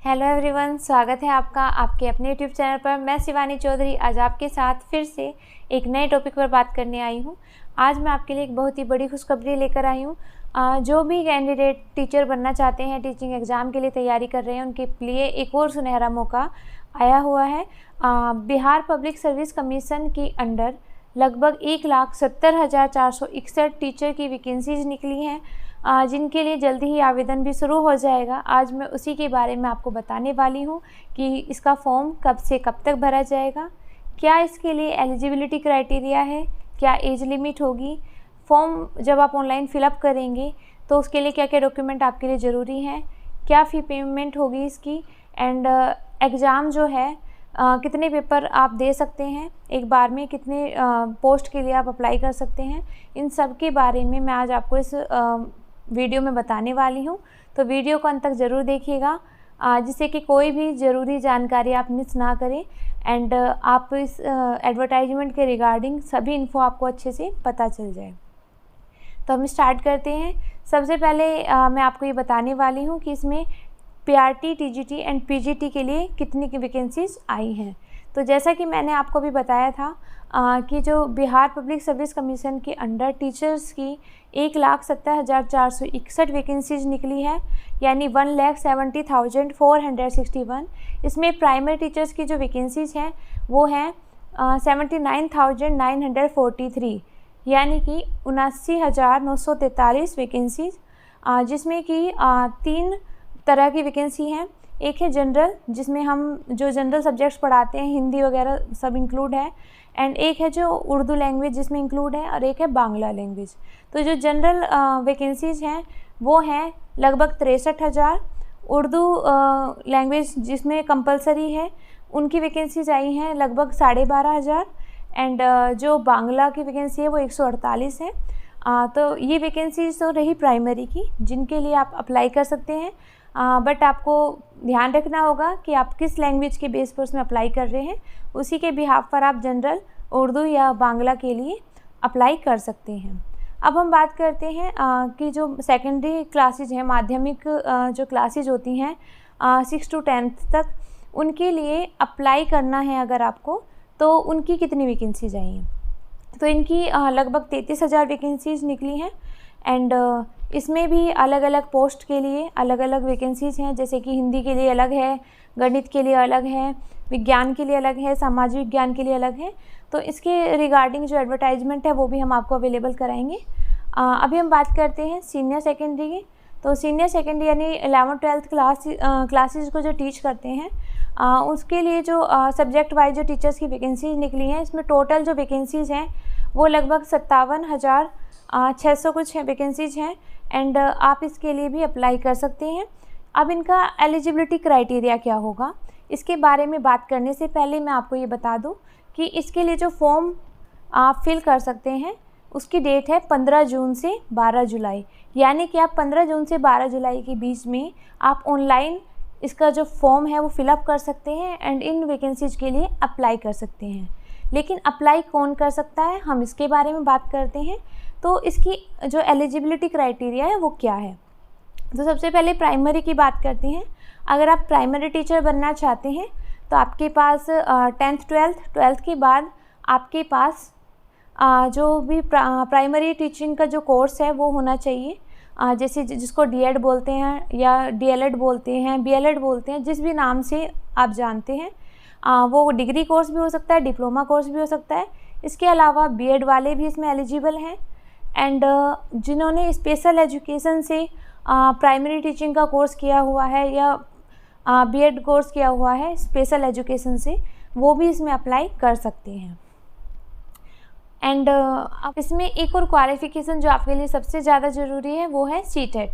Hello everyone, स्वागत है आपका आपके अपने यूट्यूब चैनल पर। मैं शिवानी चौधरी आज आपके साथ फिर से एक नए टॉपिक पर बात करने आई हूँ। आज मैं आपके लिए एक बहुत ही बड़ी खुशखबरी लेकर आई हूँ। जो भी कैंडिडेट टीचर बनना चाहते हैं, टीचिंग एग्ज़ाम के लिए तैयारी कर रहे हैं, उनके लिए एक और सुनहरा मौका आया हुआ है। बिहार पब्लिक सर्विस कमीशन के अंडर लगभग 1,70,461 टीचर की वैकेंसीज निकली हैं, जिनके लिए जल्दी ही आवेदन भी शुरू हो जाएगा। आज मैं उसी के बारे में आपको बताने वाली हूँ कि इसका फॉर्म कब से कब तक भरा जाएगा, क्या इसके लिए एलिजिबिलिटी क्राइटेरिया है, क्या एज लिमिट होगी, फॉर्म जब आप ऑनलाइन फिलअप करेंगे तो उसके लिए क्या क्या डॉक्यूमेंट आपके लिए ज़रूरी हैं, क्या फ़ी पेमेंट होगी इसकी, एंड एग्ज़ाम जो है कितने पेपर आप दे सकते हैं एक बार में, कितने पोस्ट के लिए आप अप्लाई कर सकते हैं, इन सब के बारे में मैं आज आपको इस वीडियो में बताने वाली हूँ। तो वीडियो को अंत तक ज़रूर देखिएगा, जिससे कि कोई भी ज़रूरी जानकारी आप मिस ना करें एंड आप इस एडवर्टाइजमेंट के रिगार्डिंग सभी इन्फो आपको अच्छे से पता चल जाए। तो हम स्टार्ट करते हैं। सबसे पहले मैं आपको ये बताने वाली हूँ कि इसमें पीआरटी, टीजीटी एंड पीजीटी के लिए कितनी की वैकेंसीज आई हैं। तो जैसा कि मैंने आपको भी बताया था कि जो बिहार पब्लिक सर्विस कमीशन के अंडर टीचर्स की 1,70,461 वैकेंसीज निकली है, यानी 1,70,461। इसमें प्राइमरी टीचर्स की जो वैकेंसीज हैं वो हैं 79,943, यानी कि 79,943 वैकेंसीज, जिसमें कि 3 तरह की वैकेंसी हैं। एक है जनरल, जिसमें हम जो जनरल सब्जेक्ट्स पढ़ाते हैं, हिंदी वगैरह सब इंक्लूड है, एंड एक है जो उर्दू लैंग्वेज जिसमें इंक्लूड है, और एक है बांग्ला लैंग्वेज। तो जो जनरल वैकेंसीज हैं वो हैं लगभग 63,000। उर्दू लैंग्वेज जिसमें कंपलसरी है उनकी वैकेंसीज आई हैं लगभग 12,500, एंड जो बांग्ला की वैकेंसी है वो 148 है। तो ये वैकेंसीज तो रही प्राइमरी की, जिनके लिए आप अप्लाई कर सकते हैं, बट आपको ध्यान रखना होगा कि आप किस लैंग्वेज के बेस पर उसमें अप्लाई कर रहे हैं, उसी के बिहाफ पर आप जनरल, उर्दू या बांग्ला के लिए अप्लाई कर सकते हैं। अब हम बात करते हैं कि जो सेकेंडरी क्लासेज हैं, माध्यमिक जो क्लासेज होती हैं 6 to 10th तक, उनके लिए अप्लाई करना है अगर आपको, तो उनकी कितनी वैकेंसीज आई हैं। तो इनकी लगभग 33,000 वैकेंसीज निकली हैं, एंड इसमें भी अलग अलग पोस्ट के लिए अलग अलग वैकेंसीज हैं, जैसे कि हिंदी के लिए अलग है, गणित के लिए अलग है, विज्ञान के लिए अलग है, सामाजिक विज्ञान के लिए अलग है। तो इसके रिगार्डिंग जो एडवर्टाइजमेंट है वो भी हम आपको अवेलेबल कराएंगे। अभी हम बात करते हैं सीनियर सेकेंडरी की। तो सीनियर सेकेंडरी यानी 11th-12th क्लासेज को जो टीच करते हैं, उसके लिए जो सब्जेक्ट वाइज जो टीचर्स की वैकेंसीज निकली हैं, इसमें टोटल जो वैकेंसीज़ हैं वो लगभग 57,600 कुछ वैकेंसीज हैं, एंड आप इसके लिए भी अप्लाई कर सकते हैं। अब इनका एलिजिबिलिटी क्राइटेरिया क्या होगा, इसके बारे में बात करने से पहले मैं आपको ये बता दूं कि इसके लिए जो फॉर्म आप फिल कर सकते हैं उसकी डेट है 15 जून से 12 जुलाई, यानी कि आप 15 जून से 12 जुलाई के बीच में आप ऑनलाइन इसका जो फॉर्म है वो फिलअप कर सकते हैं एंड इन वैकेंसीज के लिए अप्लाई कर सकते हैं। लेकिन अप्लाई कौन कर सकता है, हम इसके बारे में बात करते हैं। तो इसकी जो एलिजिबिलिटी क्राइटेरिया है वो क्या है। तो सबसे पहले प्राइमरी की बात करते हैं। अगर आप प्राइमरी टीचर बनना चाहते हैं तो आपके पास 10th 12th के बाद आपके पास जो भी प्राइमरी टीचिंग का जो कोर्स है वो होना चाहिए, जैसे जिसको डीएड बोलते हैं या डीएलएड बोलते हैं, बीएलएड बोलते हैं, जिस भी नाम से आप जानते हैं। वो डिग्री कोर्स भी हो सकता है, डिप्लोमा कोर्स भी हो सकता है। इसके अलावा बीएड वाले भी इसमें एलिजिबल हैं, एंड जिन्होंने स्पेशल एजुकेशन से प्राइमरी टीचिंग का कोर्स किया हुआ है या बीएड कोर्स किया हुआ है स्पेशल एजुकेशन से, वो भी इसमें अप्लाई कर सकते हैं। एंड अब इसमें एक और क्वालिफ़िकेशन जो आपके लिए सबसे ज़्यादा ज़रूरी है वो है सीटेट,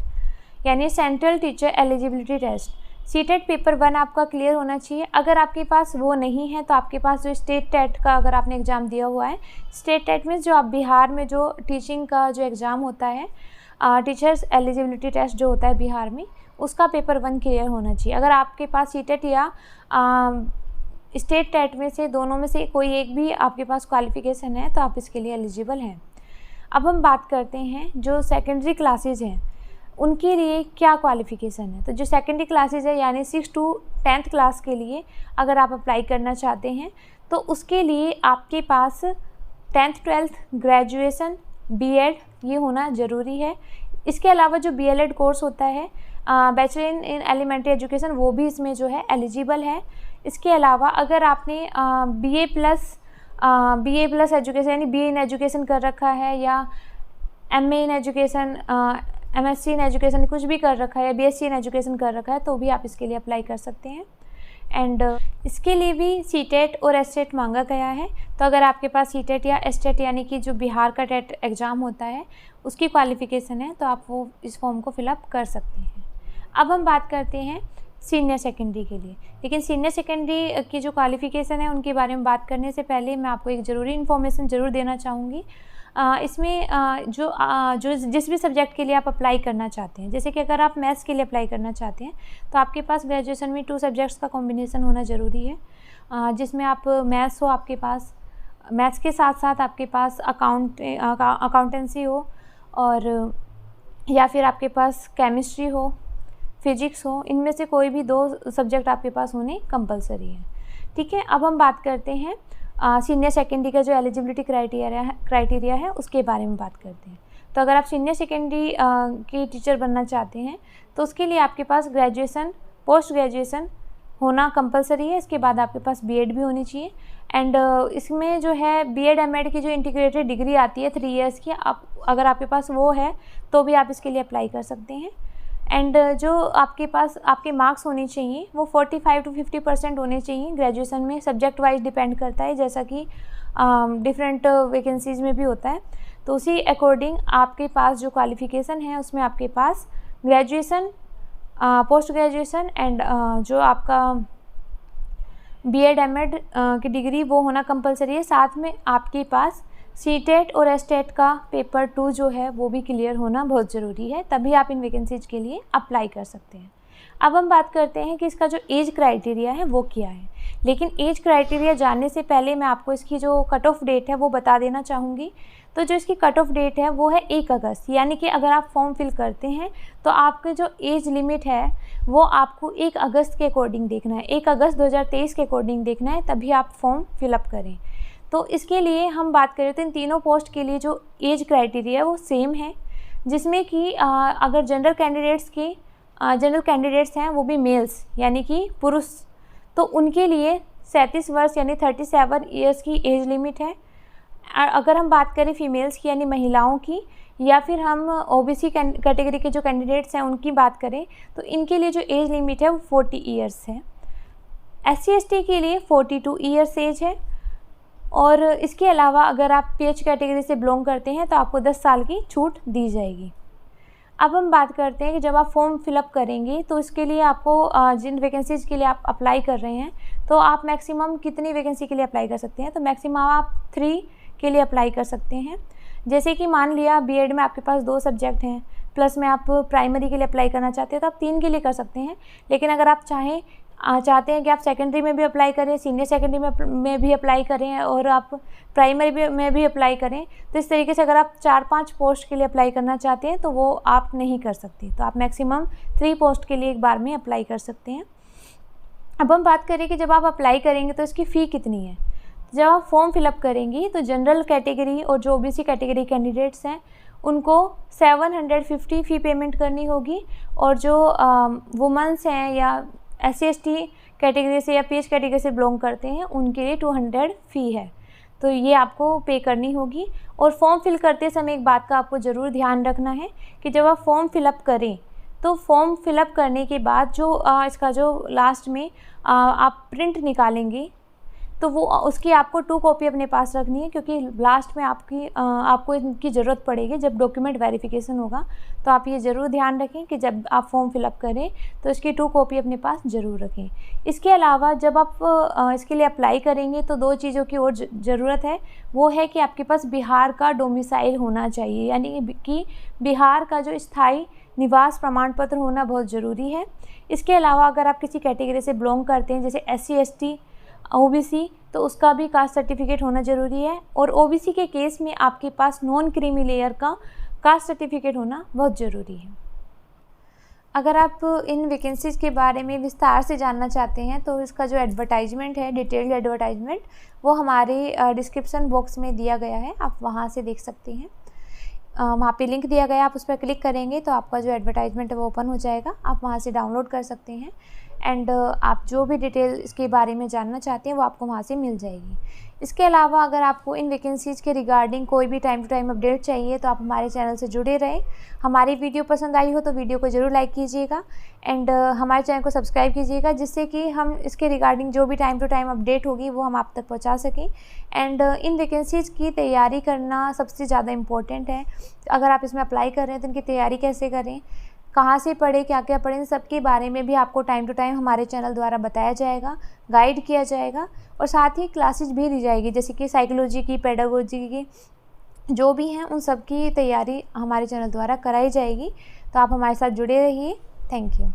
यानी Central Teacher Eligibility Test. CTET paper 1 आपका क्लियर होना चाहिए। अगर आपके पास वो नहीं है तो आपके पास जो स्टेट टेट का अगर आपने एग्ज़ाम दिया हुआ है, स्टेट टेट में जो आप बिहार में जो टीचिंग का जो एग्ज़ाम होता है, टीचर्स एलिजिबिलिटी टेस्ट जो होता है बिहार में, उसका पेपर 1 क्लियर होना चाहिए। अगर आपके पास सीटेट या स्टेट टेट में से दोनों में से कोई एक भी आपके पास क्वालिफ़िकेशन है तो आप इसके लिए एलिजिबल हैं। अब हम बात करते हैं जो सेकेंडरी क्लासेज हैं उनके लिए क्या क्वालिफ़िकेशन है। तो जो सेकेंडरी क्लासेज है यानी 6 to 10th क्लास के लिए अगर आप अप्लाई करना चाहते हैं तो उसके लिए आपके पास 10th 12th ग्रेजुएशन बीएड ये होना ज़रूरी है। इसके अलावा जो बीएलएड कोर्स होता है बैचलर इन एलिमेंट्री एजुकेशन वो भी इसमें जो है एलिजिबल है। इसके अलावा अगर आपने बीए प्लस एजुकेशन यानी बीए इन एजुकेशन कर रखा है या MA in education MSc in education कुछ भी कर रखा है या बीएससी इन एजुकेशन कर रखा है तो भी आप इसके लिए अप्लाई कर सकते हैं। एंड इसके लिए भी सीटेट और एसटेट मांगा गया है। तो अगर आपके पास सीटेट या एसटेट यानी कि जो बिहार का टेट एग्ज़ाम होता है उसकी क्वालिफ़िकेशन है तो आप वो इस फॉर्म को फिलअप कर सकते हैं। अब हम बात करते हैं सीनियर सेकेंडरी के लिए। लेकिन सीनियर सेकेंडरी की जो क्वालिफ़िकेशन है उनके बारे में बात करने से पहले मैं आपको एक ज़रूरी इन्फॉर्मेशन ज़रूर देना चाहूँगी। इसमें जो जिस भी सब्जेक्ट के लिए आप अप्लाई करना चाहते हैं, जैसे कि अगर आप मैथ्स के लिए अप्लाई करना चाहते हैं तो आपके पास ग्रेजुएशन में 2 सब्जेक्ट्स का कॉम्बिनेशन होना ज़रूरी है, जिसमें आप मैथ्स हो, आपके पास मैथ्स के साथ साथ आपके पास अकाउंटेंसी हो और या फिर आपके पास केमिस्ट्री हो, फिजिक्स हो, इनमें से कोई भी 2 सब्जेक्ट आपके पास होने कंपलसरी है। ठीक है, अब हम बात करते हैं सीनियर सेकेंडरी का जो एलिजिबिलिटी क्राइटेरिया है उसके बारे में बात करते हैं। तो अगर आप सीनियर सेकेंडरी के टीचर बनना चाहते हैं तो उसके लिए आपके पास ग्रेजुएशन पोस्ट ग्रेजुएशन होना कंपलसरी है। इसके बाद आपके पास बीएड भी होनी चाहिए। एंड इसमें जो है बीएड एमएड की जो इंटीग्रेटेड डिग्री आती है 3 इयर्स की, अगर आपके पास वो है तो भी आप इसके लिए अप्लाई कर सकते हैं। एंड जो आपके पास आपके मार्क्स होने चाहिए वो 45 to 50% होने चाहिए। ग्रेजुएशन में सब्जेक्ट वाइज डिपेंड करता है, जैसा कि डिफरेंट वैकेंसीज़ में भी होता है। तो उसी अकॉर्डिंग आपके पास जो क्वालिफ़िकेशन है उसमें आपके पास ग्रेजुएशन, पोस्ट ग्रेजुएशन एंड जो आपका बीएड एमएड की डिग्री वो होना कंपलसरी है। साथ में आपके पास सीटेट और एसटेट का पेपर 2 जो है वो भी क्लियर होना बहुत ज़रूरी है, तभी आप इन वैकेंसीज के लिए अप्लाई कर सकते हैं। अब हम बात करते हैं कि इसका जो एज क्राइटेरिया है वो क्या है। लेकिन एज क्राइटेरिया जानने से पहले मैं आपको इसकी जो कट ऑफ डेट है वो बता देना चाहूँगी। तो जो इसकी कट ऑफ डेट है वो है 1 अगस्त, यानी कि अगर आप फॉर्म फिल करते हैं तो आपके जो एज लिमिट है वो आपको 1 अगस्त के अकॉर्डिंग देखना है, 1 अगस्त 2023 के अकॉर्डिंग देखना है, तभी आप फॉर्म फिलअप करें। तो इसके लिए हम बात करें तो इन तीनों पोस्ट के लिए जो एज क्राइटेरिया है वो सेम है, जिसमें कि अगर जनरल कैंडिडेट्स हैं वो भी मेल्स यानी कि पुरुष, तो उनके लिए 37 वर्ष यानी 37 ईयर्स की एज लिमिट है। अगर हम बात करें फीमेल्स की यानी महिलाओं की, या फिर हम ओबीसी कैटेगरी के जो कैंडिडेट्स हैं उनकी बात करें तो इनके लिए जो एज लिमिट है वो 40 ईयर्स है। SC ST के लिए 42 ईयर्स एज है। और इसके अलावा अगर आप PH कैटेगरी से बिलोंग करते हैं तो आपको 10 साल की छूट दी जाएगी। अब हम बात करते हैं कि जब आप फॉर्म फिलअप करेंगे तो इसके लिए आपको जिन वैकेंसीज़ के लिए आप अप्लाई कर रहे हैं तो आप मैक्सिमम कितनी वैकेंसी के लिए अप्लाई कर सकते हैं। तो मैक्सिमम आप 3 के लिए अप्लाई कर सकते हैं। जैसे कि मान लिया बीएड में आपके पास 2 सब्जेक्ट हैं, प्लस में आप प्राइमरी के लिए अप्लाई करना चाहते हैं तो आप 3 के लिए कर सकते हैं। लेकिन अगर आप चाहते हैं कि आप सेकेंडरी में भी अप्लाई करें, सीनियर सेकेंडरी में भी अप्लाई करें और आप प्राइमरी में भी अप्लाई करें, तो इस तरीके से अगर आप 4-5 पोस्ट के लिए अप्लाई करना चाहते हैं तो वो आप नहीं कर सकते। तो आप मैक्सिमम 3 पोस्ट के लिए एक बार में अप्लाई कर सकते हैं। अब हम बात करें कि जब आप अप्लाई करेंगे तो इसकी फ़ी कितनी है। जब आप फॉर्म फिलअप करेंगी तो जनरल कैटेगरी और जो ओबीसी कैटेगरी कैंडिडेट्स हैं उनको 750 फ़ी पेमेंट करनी होगी, और जो वुमेंस हैं या SC ST कैटेगरी से या PH कैटेगरी से बिलोंग करते हैं उनके लिए 200 फ़ी है, तो ये आपको पे करनी होगी। और फॉर्म फिल करते समय एक बात का आपको ज़रूर ध्यान रखना है कि जब आप फॉर्म फिलअप करें तो फॉर्म फिलअप करने के बाद जो इसका जो लास्ट में आप प्रिंट निकालेंगे तो वो उसकी आपको 2 कॉपी अपने पास रखनी है, क्योंकि लास्ट में आपको इनकी ज़रूरत पड़ेगी जब डॉक्यूमेंट वेरिफिकेशन होगा। तो आप ये ज़रूर ध्यान रखें कि जब आप फॉर्म फिलअप करें तो इसकी 2 कॉपी अपने पास ज़रूर रखें। इसके अलावा जब आप इसके लिए अप्लाई करेंगे तो 2 चीज़ों की और ज़रूरत है, वो है कि आपके पास बिहार का डोमिसाइल होना चाहिए, यानी कि बिहार का जो स्थायी निवास प्रमाण पत्र होना बहुत ज़रूरी है। इसके अलावा अगर आप किसी कैटेगरी से बिलोंग करते हैं जैसे SC ST OBC तो उसका भी कास्ट सर्टिफिकेट होना ज़रूरी है। और OBC के केस में आपके पास नॉन क्रीमी लेयर का कास्ट सर्टिफिकेट होना बहुत ज़रूरी है। अगर आप इन वैकेंसीज़ के बारे में विस्तार से जानना चाहते हैं तो इसका जो एडवर्टाइजमेंट है, डिटेल्ड एडवर्टाइजमेंट, वो हमारे डिस्क्रिप्शन बॉक्स में दिया गया है, आप वहाँ से देख सकते हैं। वहाँ पे लिंक दिया गया, आप उस पर क्लिक करेंगे तो आपका जो एडवर्टाइजमेंट है वो ओपन हो जाएगा, आप वहाँ से डाउनलोड कर सकते हैं। एंड आप जो भी डिटेल इसके बारे में जानना चाहते हैं वो आपको वहाँ से मिल जाएगी। इसके अलावा अगर आपको इन वैकेंसीज़ के रिगार्डिंग कोई भी टाइम टू टाइम अपडेट चाहिए तो आप हमारे चैनल से जुड़े रहें। हमारी वीडियो पसंद आई हो तो वीडियो को ज़रूर लाइक कीजिएगा एंड हमारे चैनल को सब्सक्राइब कीजिएगा, जिससे कि हम इसके रिगार्डिंग जो भी टाइम टू टाइम अपडेट होगी वो हम आप तक पहुँचा सकें। एंड इन वैकेंसीज़ की तैयारी करना सबसे ज़्यादा इम्पोर्टेंट है। अगर आप इसमें अप्लाई कर रहे हैं तो इनकी तैयारी कैसे करें, कहाँ से पढ़ें, क्या क्या पढ़ें, इन सब के बारे में भी आपको टाइम टू टाइम हमारे चैनल द्वारा बताया जाएगा, गाइड किया जाएगा और साथ ही क्लासेस भी दी जाएगी, जैसे कि साइकोलॉजी की, पेडागोजी की, जो भी हैं उन सब की तैयारी हमारे चैनल द्वारा कराई जाएगी। तो आप हमारे साथ जुड़े रहिए। Thank you.